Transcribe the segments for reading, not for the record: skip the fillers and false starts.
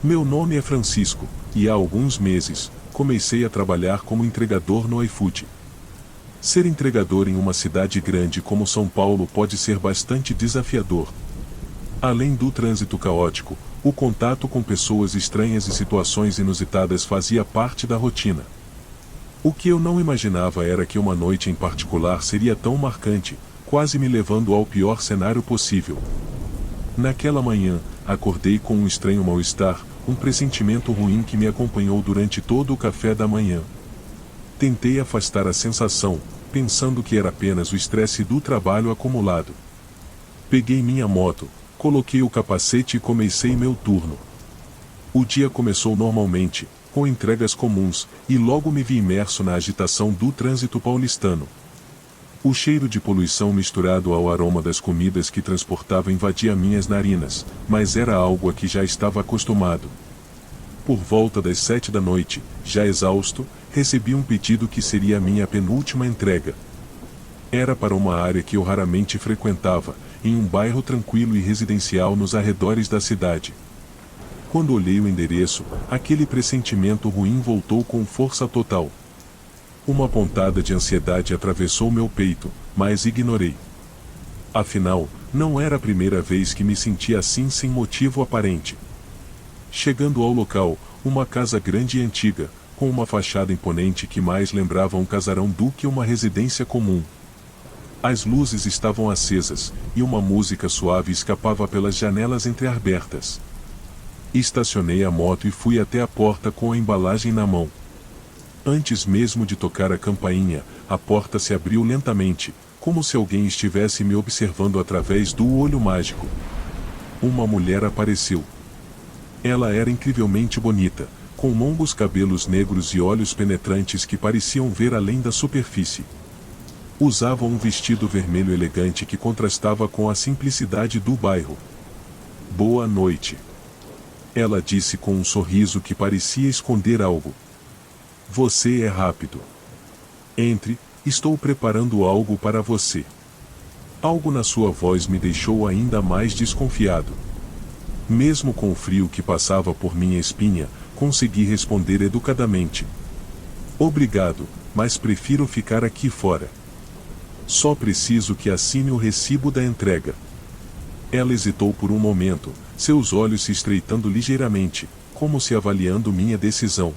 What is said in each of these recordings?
Meu nome é Francisco, e há alguns meses, comecei a trabalhar como entregador no iFood. Ser entregador em uma cidade grande como São Paulo pode ser bastante desafiador. Além do trânsito caótico, o contato com pessoas estranhas e situações inusitadas fazia parte da rotina. O que eu não imaginava era que uma noite em particular seria tão marcante, quase me levando ao pior cenário possível. Naquela manhã, acordei com um estranho mal-estar, um pressentimento ruim que me acompanhou durante todo o café da manhã. Tentei afastar a sensação, pensando que era apenas o estresse do trabalho acumulado. Peguei minha moto, coloquei o capacete e comecei meu turno. O dia começou normalmente, com entregas comuns, e logo me vi imerso na agitação do trânsito paulistano. O cheiro de poluição misturado ao aroma das comidas que transportava invadia minhas narinas, mas era algo a que já estava acostumado. Por volta das 7 da noite, já exausto, recebi um pedido que seria a minha penúltima entrega. Era para uma área que eu raramente frequentava, em um bairro tranquilo e residencial nos arredores da cidade. Quando olhei o endereço, aquele pressentimento ruim voltou com força total. Uma pontada de ansiedade atravessou meu peito, mas ignorei. Afinal, não era a primeira vez que me sentia assim sem motivo aparente. Chegando ao local, uma casa grande e antiga, com uma fachada imponente que mais lembrava um casarão do que uma residência comum. As luzes estavam acesas, e uma música suave escapava pelas janelas entreabertas. Estacionei a moto e fui até a porta com a embalagem na mão. Antes mesmo de tocar a campainha, a porta se abriu lentamente, como se alguém estivesse me observando através do olho mágico. Uma mulher apareceu. Ela era incrivelmente bonita, com longos cabelos negros e olhos penetrantes que pareciam ver além da superfície. Usava um vestido vermelho elegante que contrastava com a simplicidade do bairro. Boa noite. Ela disse com um sorriso que parecia esconder algo. Você é rápido. Entre, estou preparando algo para você. Algo na sua voz me deixou ainda mais desconfiado. Mesmo com o frio que passava por minha espinha, consegui responder educadamente. Obrigado, mas prefiro ficar aqui fora. Só preciso que assine o recibo da entrega. Ela hesitou por um momento, seus olhos se estreitando ligeiramente, como se avaliando minha decisão.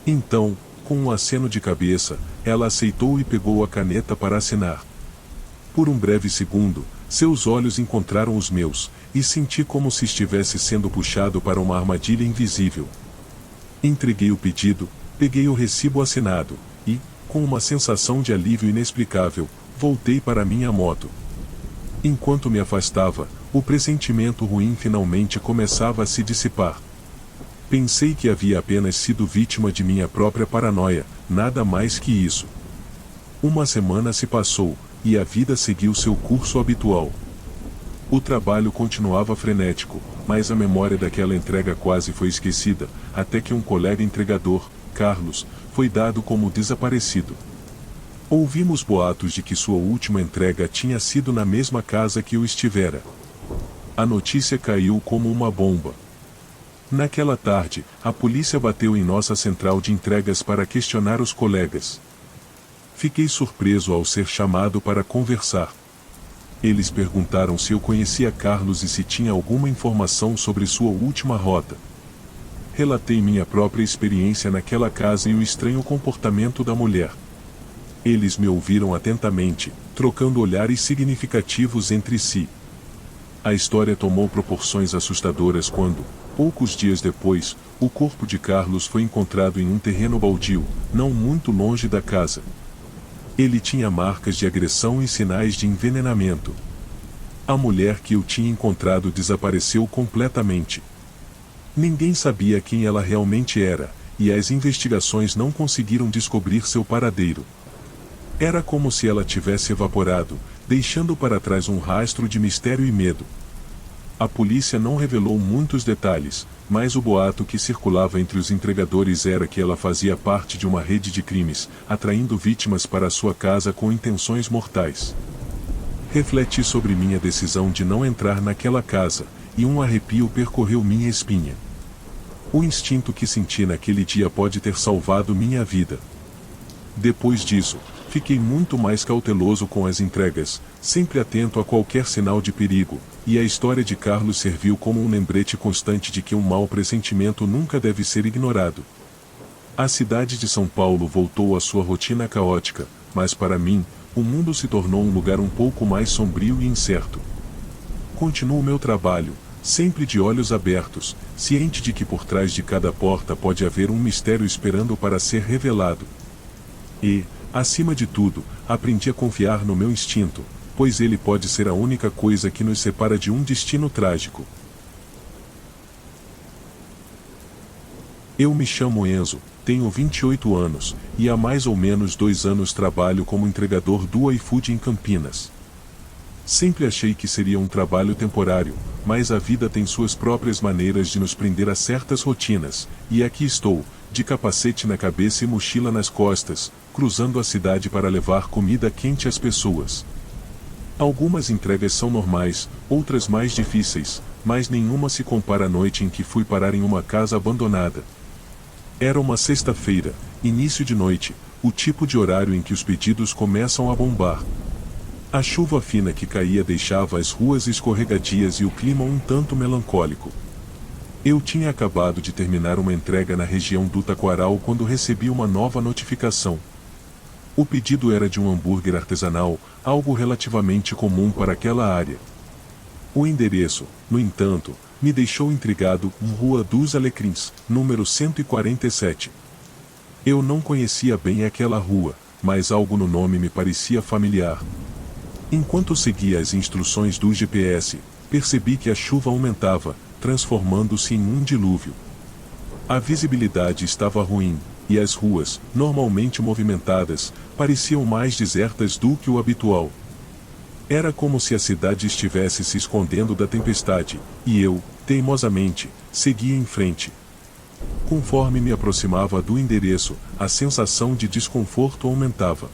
Então, com um aceno de cabeça, ela aceitou e pegou a caneta para assinar. Por um breve segundo, seus olhos encontraram os meus, e senti como se estivesse sendo puxado para uma armadilha invisível. Entreguei o pedido, peguei o recibo assinado, e, com uma sensação de alívio inexplicável, voltei para minha moto. Enquanto me afastava, o pressentimento ruim finalmente começava a se dissipar. Pensei que havia apenas sido vítima de minha própria paranoia, nada mais que isso. Uma semana se passou, e a vida seguiu seu curso habitual. O trabalho continuava frenético, mas a memória daquela entrega quase foi esquecida, até que um colega entregador, Carlos, foi dado como desaparecido. Ouvimos boatos de que sua última entrega tinha sido na mesma casa que o estivera. A notícia caiu como uma bomba. Naquela tarde, a polícia bateu em nossa central de entregas para questionar os colegas. Fiquei surpreso ao ser chamado para conversar. Eles perguntaram se eu conhecia Carlos e se tinha alguma informação sobre sua última rota. Relatei minha própria experiência naquela casa e o estranho comportamento da mulher. Eles me ouviram atentamente, trocando olhares significativos entre si. A história tomou proporções assustadoras quando, poucos dias depois, o corpo de Carlos foi encontrado em um terreno baldio, não muito longe da casa. Ele tinha marcas de agressão e sinais de envenenamento. A mulher que eu tinha encontrado desapareceu completamente. Ninguém sabia quem ela realmente era, e as investigações não conseguiram descobrir seu paradeiro. Era como se ela tivesse evaporado, deixando para trás um rastro de mistério e medo. A polícia não revelou muitos detalhes, mas o boato que circulava entre os entregadores era que ela fazia parte de uma rede de crimes, atraindo vítimas para sua casa com intenções mortais. Refleti sobre minha decisão de não entrar naquela casa, e um arrepio percorreu minha espinha. O instinto que senti naquele dia pode ter salvado minha vida. Depois disso, fiquei muito mais cauteloso com as entregas, sempre atento a qualquer sinal de perigo, e a história de Carlos serviu como um lembrete constante de que um mau pressentimento nunca deve ser ignorado. A cidade de São Paulo voltou à sua rotina caótica, mas para mim, o mundo se tornou um lugar um pouco mais sombrio e incerto. Continuo meu trabalho, sempre de olhos abertos, ciente de que por trás de cada porta pode haver um mistério esperando para ser revelado. E, acima de tudo, aprendi a confiar no meu instinto, pois ele pode ser a única coisa que nos separa de um destino trágico. Eu me chamo Enzo, tenho 28 anos, e há mais ou menos 2 anos trabalho como entregador do iFood em Campinas. Sempre achei que seria um trabalho temporário, mas a vida tem suas próprias maneiras de nos prender a certas rotinas, e aqui estou, de capacete na cabeça e mochila nas costas, cruzando a cidade para levar comida quente às pessoas. Algumas entregas são normais, outras mais difíceis, mas nenhuma se compara à noite em que fui parar em uma casa abandonada. Era uma sexta-feira, início de noite, o tipo de horário em que os pedidos começam a bombar. A chuva fina que caía deixava as ruas escorregadias e o clima um tanto melancólico. Eu tinha acabado de terminar uma entrega na região do Taquaral quando recebi uma nova notificação. O pedido era de um hambúrguer artesanal, algo relativamente comum para aquela área. O endereço, no entanto, me deixou intrigado, Rua dos Alecrins, número 147. Eu não conhecia bem aquela rua, mas algo no nome me parecia familiar. Enquanto seguia as instruções do GPS, percebi que a chuva aumentava, transformando-se em um dilúvio. A visibilidade estava ruim, e as ruas, normalmente movimentadas, pareciam mais desertas do que o habitual. Era como se a cidade estivesse se escondendo da tempestade, e eu, teimosamente, seguia em frente. Conforme me aproximava do endereço, a sensação de desconforto aumentava.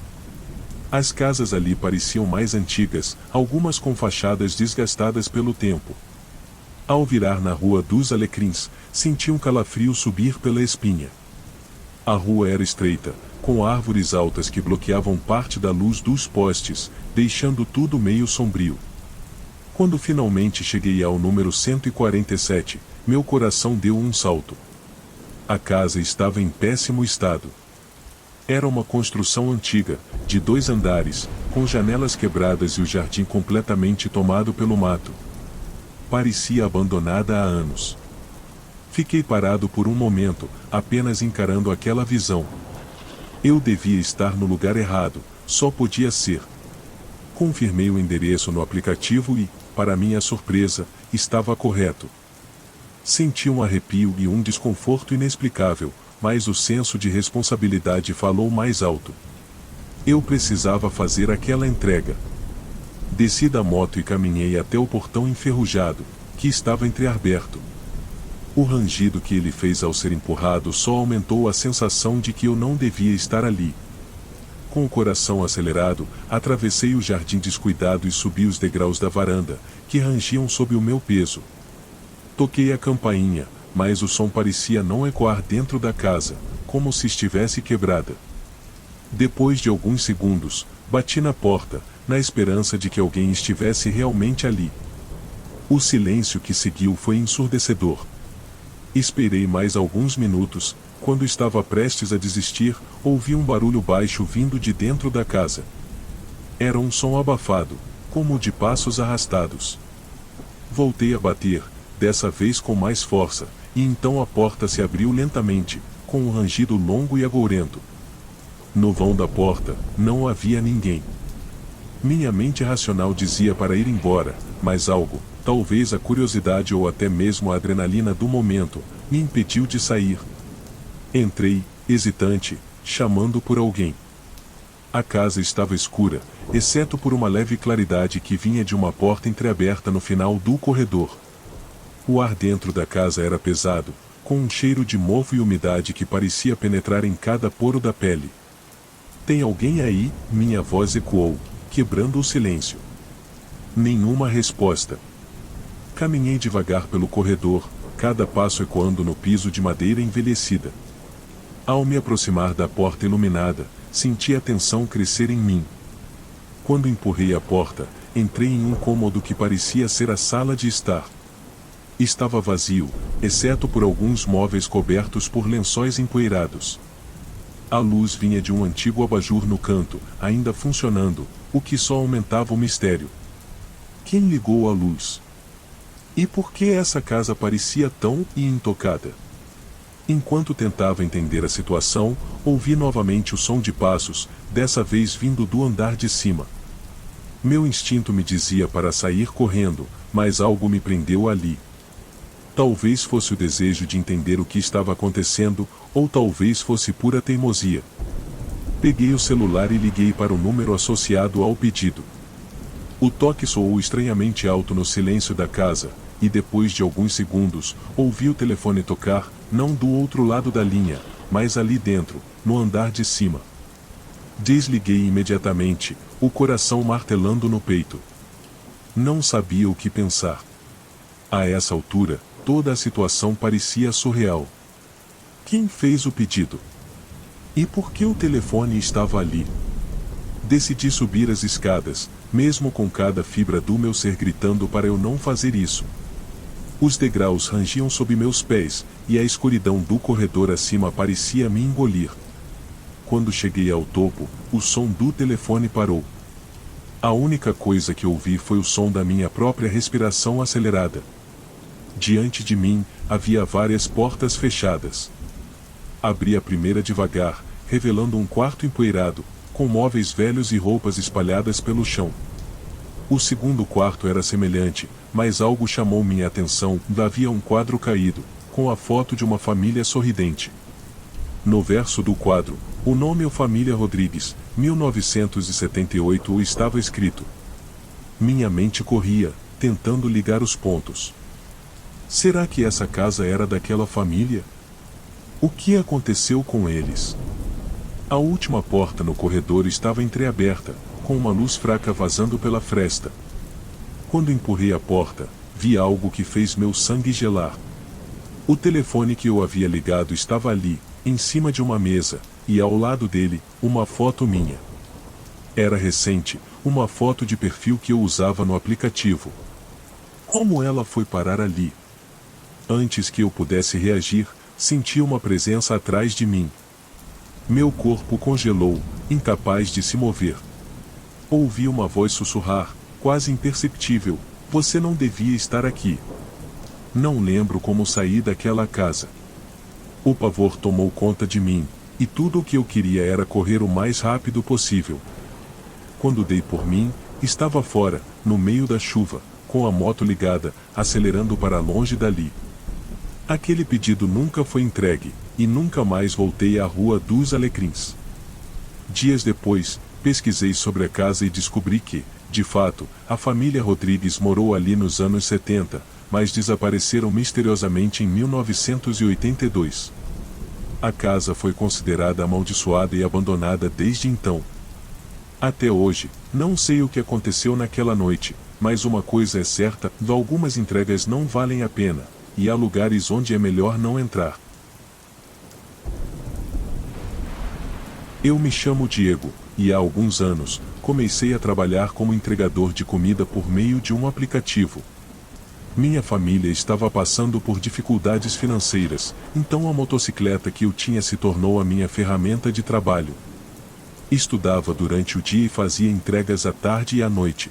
As casas ali pareciam mais antigas, algumas com fachadas desgastadas pelo tempo. Ao virar na Rua dos Alecrins, senti um calafrio subir pela espinha. A rua era estreita, com árvores altas que bloqueavam parte da luz dos postes, deixando tudo meio sombrio. Quando finalmente cheguei ao número 147, meu coração deu um salto. A casa estava em péssimo estado. Era uma construção antiga, de 2 andares, com janelas quebradas e o jardim completamente tomado pelo mato. Parecia abandonada há anos. Fiquei parado por um momento, apenas encarando aquela visão. Eu devia estar no lugar errado, só podia ser. Confirmei o endereço no aplicativo e, para minha surpresa, estava correto. Senti um arrepio e um desconforto inexplicável, mas o senso de responsabilidade falou mais alto. Eu precisava fazer aquela entrega. Desci da moto e caminhei até o portão enferrujado, que estava entreaberto. O rangido que ele fez ao ser empurrado só aumentou a sensação de que eu não devia estar ali. Com o coração acelerado, atravessei o jardim descuidado e subi os degraus da varanda, que rangiam sob o meu peso. Toquei a campainha, mas o som parecia não ecoar dentro da casa, como se estivesse quebrada. Depois de alguns segundos, bati na porta, na esperança de que alguém estivesse realmente ali. O silêncio que seguiu foi ensurdecedor. Esperei mais alguns minutos, quando estava prestes a desistir, ouvi um barulho baixo vindo de dentro da casa. Era um som abafado, como o de passos arrastados. Voltei a bater, dessa vez com mais força, e então a porta se abriu lentamente, com um rangido longo e agourento. No vão da porta, não havia ninguém. Minha mente racional dizia para ir embora, mas algo, talvez a curiosidade ou até mesmo a adrenalina do momento, me impediu de sair. Entrei, hesitante, chamando por alguém. A casa estava escura, exceto por uma leve claridade que vinha de uma porta entreaberta no final do corredor. O ar dentro da casa era pesado, com um cheiro de mofo e umidade que parecia penetrar em cada poro da pele. "Tem alguém aí?" minha voz ecoou, quebrando o silêncio. Nenhuma resposta. Caminhei devagar pelo corredor, cada passo ecoando no piso de madeira envelhecida. Ao me aproximar da porta iluminada, senti a tensão crescer em mim. Quando empurrei a porta, entrei em um cômodo que parecia ser a sala de estar. Estava vazio, exceto por alguns móveis cobertos por lençóis empoeirados. A luz vinha de um antigo abajur no canto, ainda funcionando, o que só aumentava o mistério. Quem ligou a luz? E por que essa casa parecia tão intocada? Enquanto tentava entender a situação, ouvi novamente o som de passos, dessa vez vindo do andar de cima. Meu instinto me dizia para sair correndo, mas algo me prendeu ali. Talvez fosse o desejo de entender o que estava acontecendo, ou talvez fosse pura teimosia. Peguei o celular e liguei para o número associado ao pedido. O toque soou estranhamente alto no silêncio da casa, e depois de alguns segundos, ouvi o telefone tocar, não do outro lado da linha, mas ali dentro, no andar de cima. Desliguei imediatamente, o coração martelando no peito. Não sabia o que pensar. A essa altura, toda a situação parecia surreal. Quem fez o pedido? E por que o telefone estava ali? Decidi subir as escadas, mesmo com cada fibra do meu ser gritando para eu não fazer isso. Os degraus rangiam sob meus pés, e a escuridão do corredor acima parecia me engolir. Quando cheguei ao topo, o som do telefone parou. A única coisa que ouvi foi o som da minha própria respiração acelerada. Diante de mim, havia várias portas fechadas. Abri a primeira devagar, revelando um quarto empoeirado, com móveis velhos e roupas espalhadas pelo chão. O segundo quarto era semelhante, mas algo chamou minha atenção. Havia um quadro caído, com a foto de uma família sorridente. No verso do quadro, o nome Família Rodrigues, 1978 estava escrito. Minha mente corria, tentando ligar os pontos. Será que essa casa era daquela família? O que aconteceu com eles? A última porta no corredor estava entreaberta, com uma luz fraca vazando pela fresta. Quando empurrei a porta, vi algo que fez meu sangue gelar. O telefone que eu havia ligado estava ali, em cima de uma mesa, e ao lado dele, uma foto minha. Era recente, uma foto de perfil que eu usava no aplicativo. Como ela foi parar ali? Antes que eu pudesse reagir, senti uma presença atrás de mim. Meu corpo congelou, incapaz de se mover. Ouvi uma voz sussurrar, quase imperceptível: "Você não devia estar aqui." Não lembro como saí daquela casa. O pavor tomou conta de mim, e tudo o que eu queria era correr o mais rápido possível. Quando dei por mim, estava fora, no meio da chuva, com a moto ligada, acelerando para longe dali. Aquele pedido nunca foi entregue, e nunca mais voltei à Rua dos Alecrins. Dias depois, pesquisei sobre a casa e descobri que, de fato, a família Rodrigues morou ali nos anos 70, mas desapareceram misteriosamente em 1982. A casa foi considerada amaldiçoada e abandonada desde então. Até hoje, não sei o que aconteceu naquela noite, mas uma coisa é certa: algumas entregas não valem a pena, e há lugares onde é melhor não entrar. Eu me chamo Diego, e há alguns anos, comecei a trabalhar como entregador de comida por meio de um aplicativo. Minha família estava passando por dificuldades financeiras, então a motocicleta que eu tinha se tornou a minha ferramenta de trabalho. Estudava durante o dia e fazia entregas à tarde e à noite.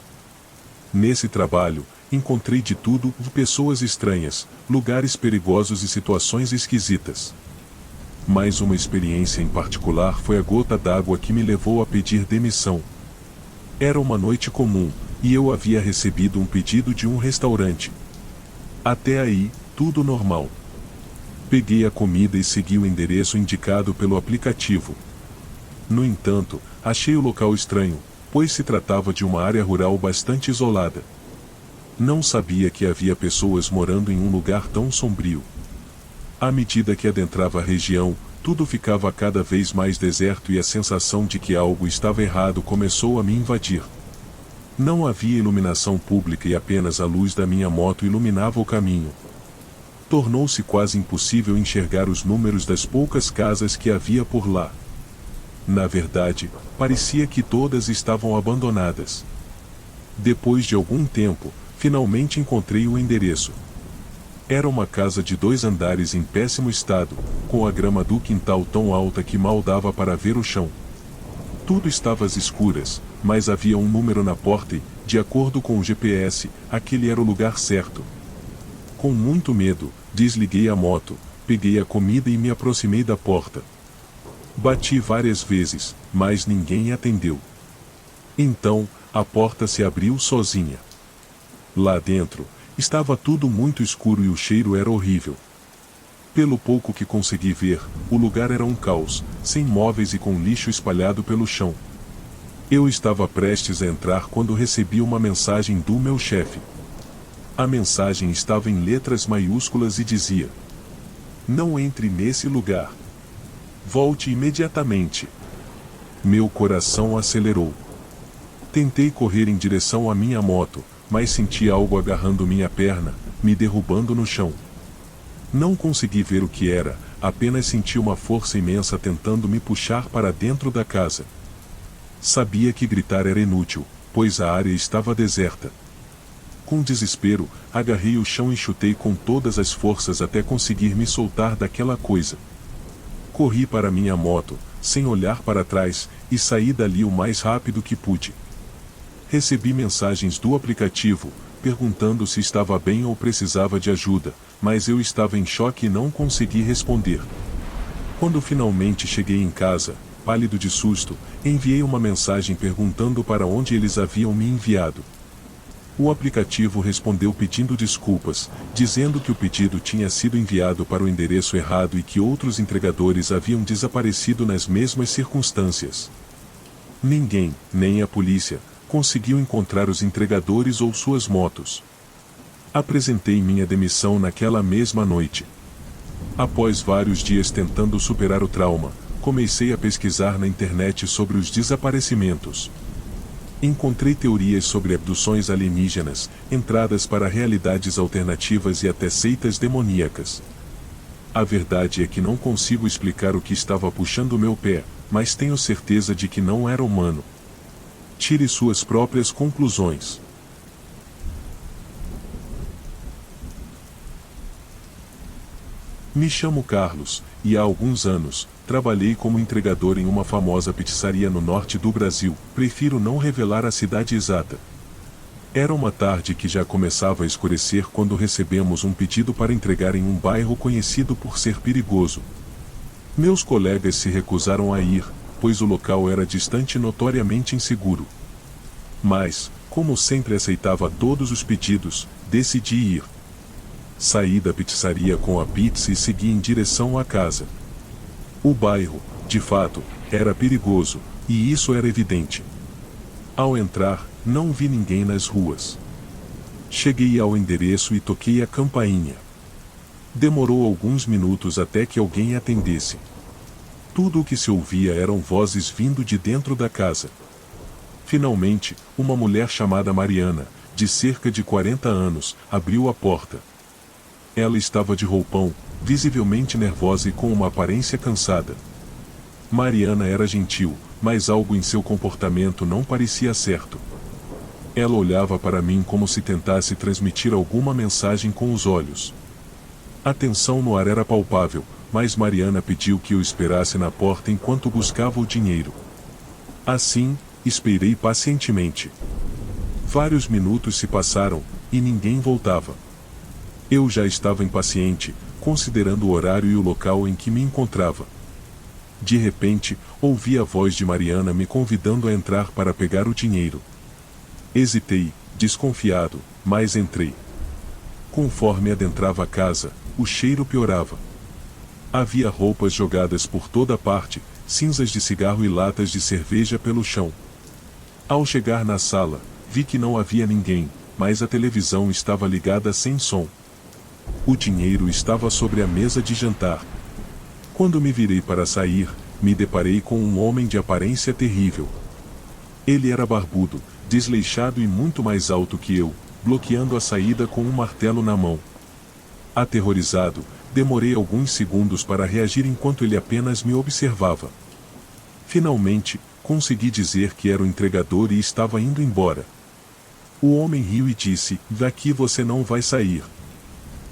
Nesse trabalho, encontrei de tudo: pessoas estranhas, lugares perigosos e situações esquisitas. Mas uma experiência em particular foi a gota d'água que me levou a pedir demissão. Era uma noite comum, e eu havia recebido um pedido de um restaurante. Até aí, tudo normal. Peguei a comida e segui o endereço indicado pelo aplicativo. No entanto, achei o local estranho, pois se tratava de uma área rural bastante isolada. Não sabia que havia pessoas morando em um lugar tão sombrio. À medida que adentrava a região, tudo ficava cada vez mais deserto e a sensação de que algo estava errado começou a me invadir. Não havia iluminação pública e apenas a luz da minha moto iluminava o caminho. Tornou-se quase impossível enxergar os números das poucas casas que havia por lá. Na verdade, parecia que todas estavam abandonadas. Depois de algum tempo, finalmente encontrei o endereço. Era uma casa de 2 andares em péssimo estado, com a grama do quintal tão alta que mal dava para ver o chão. Tudo estava às escuras, mas havia um número na porta e, de acordo com o GPS, aquele era o lugar certo. Com muito medo, desliguei a moto, peguei a comida e me aproximei da porta. Bati várias vezes, mas ninguém atendeu. Então, a porta se abriu sozinha. Lá dentro, estava tudo muito escuro e o cheiro era horrível. Pelo pouco que consegui ver, o lugar era um caos, sem móveis e com lixo espalhado pelo chão. Eu estava prestes a entrar quando recebi uma mensagem do meu chefe. A mensagem estava em letras maiúsculas e dizia: "Não entre nesse lugar. Volte imediatamente." Meu coração acelerou. Tentei correr em direção à minha moto, mas senti algo agarrando minha perna, me derrubando no chão. Não consegui ver o que era, apenas senti uma força imensa tentando me puxar para dentro da casa. Sabia que gritar era inútil, pois a área estava deserta. Com desespero, agarrei o chão e chutei com todas as forças até conseguir me soltar daquela coisa. Corri para minha moto, sem olhar para trás, e saí dali o mais rápido que pude. Recebi mensagens do aplicativo, perguntando se estava bem ou precisava de ajuda, mas eu estava em choque e não consegui responder. Quando finalmente cheguei em casa, pálido de susto, enviei uma mensagem perguntando para onde eles haviam me enviado. O aplicativo respondeu pedindo desculpas, dizendo que o pedido tinha sido enviado para o endereço errado e que outros entregadores haviam desaparecido nas mesmas circunstâncias. Ninguém, nem a polícia, conseguiu encontrar os entregadores ou suas motos. Apresentei minha demissão naquela mesma noite. Após vários dias tentando superar o trauma, comecei a pesquisar na internet sobre os desaparecimentos. Encontrei teorias sobre abduções alienígenas, entradas para realidades alternativas e até seitas demoníacas. A verdade é que não consigo explicar o que estava puxando meu pé, mas tenho certeza de que não era humano. Tire suas próprias conclusões. Me chamo Carlos, e há alguns anos, trabalhei como entregador em uma famosa pizzaria no norte do Brasil. Prefiro não revelar a cidade exata. Era uma tarde que já começava a escurecer quando recebemos um pedido para entregar em um bairro conhecido por ser perigoso. Meus colegas se recusaram a ir, pois o local era distante e notoriamente inseguro. Mas, como sempre aceitava todos os pedidos, decidi ir. Saí da pizzaria com a pizza e segui em direção à casa. O bairro, de fato, era perigoso, e isso era evidente. Ao entrar, não vi ninguém nas ruas. Cheguei ao endereço e toquei a campainha. Demorou alguns minutos até que alguém atendesse. Tudo o que se ouvia eram vozes vindo de dentro da casa. Finalmente, uma mulher chamada Mariana, de cerca de 40 anos, abriu a porta. Ela estava de roupão, visivelmente nervosa e com uma aparência cansada. Mariana era gentil, mas algo em seu comportamento não parecia certo. Ela olhava para mim como se tentasse transmitir alguma mensagem com os olhos. A tensão no ar era palpável, mas Mariana pediu que eu esperasse na porta enquanto buscava o dinheiro. Assim, esperei pacientemente. Vários minutos se passaram, e ninguém voltava. Eu já estava impaciente, considerando o horário e o local em que me encontrava. De repente, ouvi a voz de Mariana me convidando a entrar para pegar o dinheiro. Hesitei, desconfiado, mas entrei. Conforme adentrava a casa, o cheiro piorava. Havia roupas jogadas por toda parte, cinzas de cigarro e latas de cerveja pelo chão. Ao chegar na sala, vi que não havia ninguém, mas a televisão estava ligada sem som. O dinheiro estava sobre a mesa de jantar. Quando me virei para sair, me deparei com um homem de aparência terrível. Ele era barbudo, desleixado e muito mais alto que eu, bloqueando a saída com um martelo na mão. Aterrorizado, demorei alguns segundos para reagir enquanto ele apenas me observava. Finalmente, consegui dizer que era o entregador e estava indo embora. O homem riu e disse: "Daqui você não vai sair."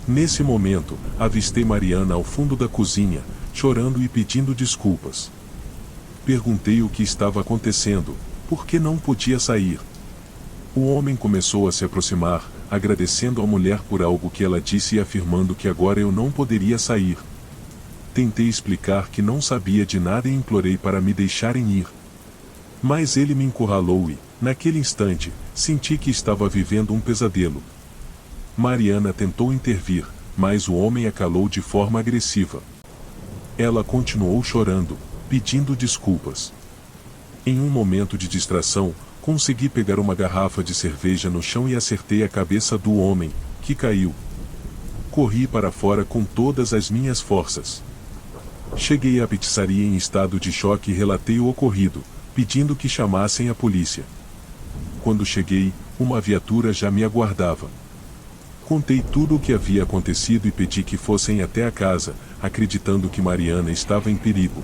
Nesse momento, avistei Mariana ao fundo da cozinha, chorando e pedindo desculpas. Perguntei o que estava acontecendo, por que não podia sair. O homem começou a se aproximar, agradecendo à mulher por algo que ela disse e afirmando que agora eu não poderia sair. Tentei explicar que não sabia de nada e implorei para me deixarem ir. Mas ele me encurralou e, naquele instante, senti que estava vivendo um pesadelo. Mariana tentou intervir, mas o homem a calou de forma agressiva. Ela continuou chorando, pedindo desculpas. Em um momento de distração, consegui pegar uma garrafa de cerveja no chão e acertei a cabeça do homem, que caiu. Corri para fora com todas as minhas forças. Cheguei à pizzaria em estado de choque e relatei o ocorrido, pedindo que chamassem a polícia. Quando cheguei, uma viatura já me aguardava. Contei tudo o que havia acontecido e pedi que fossem até a casa, acreditando que Mariana estava em perigo.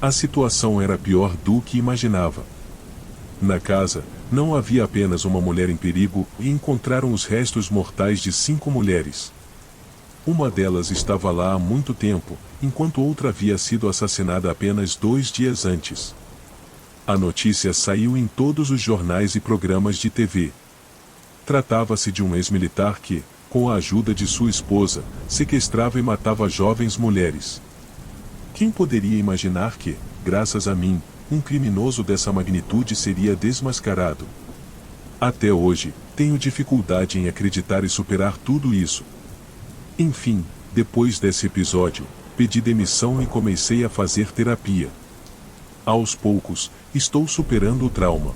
A situação era pior do que imaginava. Na casa, não havia apenas uma mulher em perigo, e encontraram os restos mortais de 5 mulheres. Uma delas estava lá há muito tempo, enquanto outra havia sido assassinada apenas 2 dias antes. A notícia saiu em todos os jornais e programas de TV. Tratava-se de um ex-militar que, com a ajuda de sua esposa, sequestrava e matava jovens mulheres. Quem poderia imaginar que, graças a mim, um criminoso dessa magnitude seria desmascarado? Até hoje, tenho dificuldade em acreditar e superar tudo isso. Enfim, depois desse episódio, pedi demissão e comecei a fazer terapia. Aos poucos, estou superando o trauma.